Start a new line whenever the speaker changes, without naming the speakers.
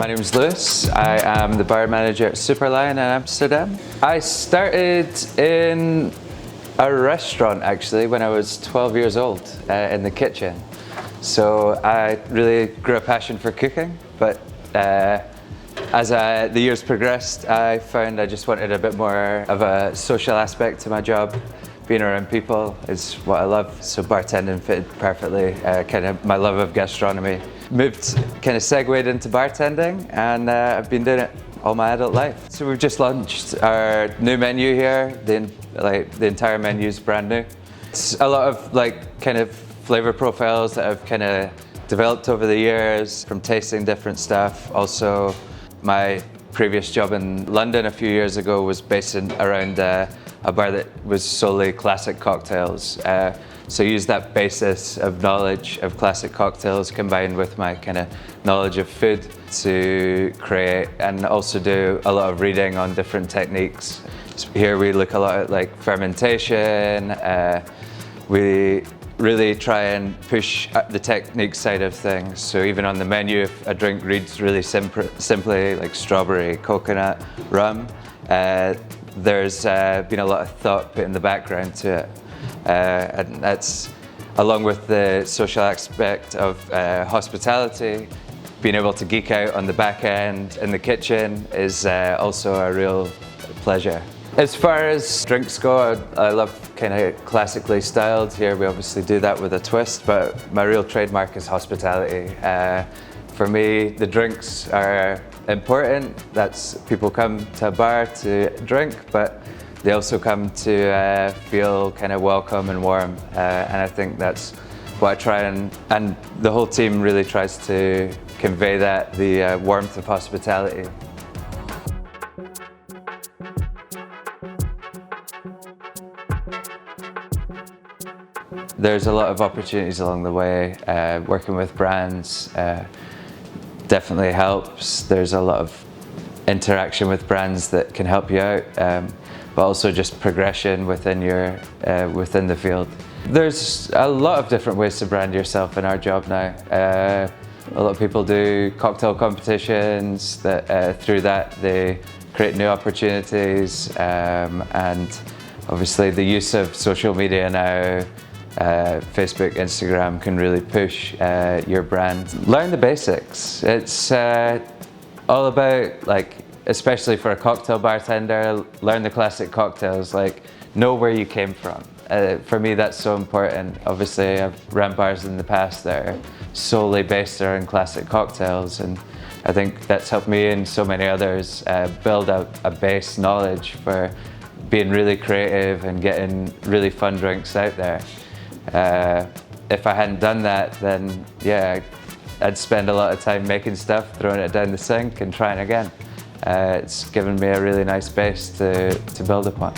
My name is Lewis. I am the bar manager at Super Lyan in Amsterdam. I started in a restaurant actually when I was 12 years old in the kitchen. So I really grew a passion for cooking, but as the years progressed, I found I just wanted a bit more of a social aspect to my job. Being around people is what I love, so bartending fitted perfectly, kind of my love of gastronomy. Kind of segued into bartending, and I've been doing it all my adult life. So we've just launched our new menu here. The entire menu is brand new. It's a lot of kind of flavor profiles that I've kind of developed over the years from tasting different stuff. Also, my previous job in London a few years ago was based around a bar that was solely classic cocktails. So use that basis of knowledge of classic cocktails combined with my kind of knowledge of food to create, and also do a lot of reading on different techniques. So here we look a lot at fermentation. We really try and push the technique side of things. So even on the menu, if a drink reads really simply like strawberry, coconut, rum, there's been a lot of thought put in the background to it. And that's, along with the social aspect of hospitality, being able to geek out on the back end in the kitchen is also a real pleasure. As far as drinks go, I love kind of classically styled. Here we obviously do that with a twist, but my real trademark is hospitality. For me, the drinks are important. That's people come to a bar to drink, but they also come to feel kind of welcome and warm. And I think that's what I try and the whole team really tries to convey that, the warmth of hospitality. There's a lot of opportunities along the way. Working with brands definitely helps. There's a lot of interaction with brands that can help you out, but also just progression within the field. There's a lot of different ways to brand yourself in our job now. A lot of people do cocktail competitions. Through that they create new opportunities, and obviously the use of social media now, Facebook, Instagram, can really push your brand. Learn the basics. It's all about, especially for a cocktail bartender, learn the classic cocktails, know where you came from. For me, that's so important. Obviously, I've ran bars in the past that are solely based around classic cocktails, and I think that's helped me and so many others build a base knowledge for being really creative and getting really fun drinks out there. If I hadn't done that, then yeah, I'd spend a lot of time making stuff, throwing it down the sink and trying again. It's given me a really nice base to build upon.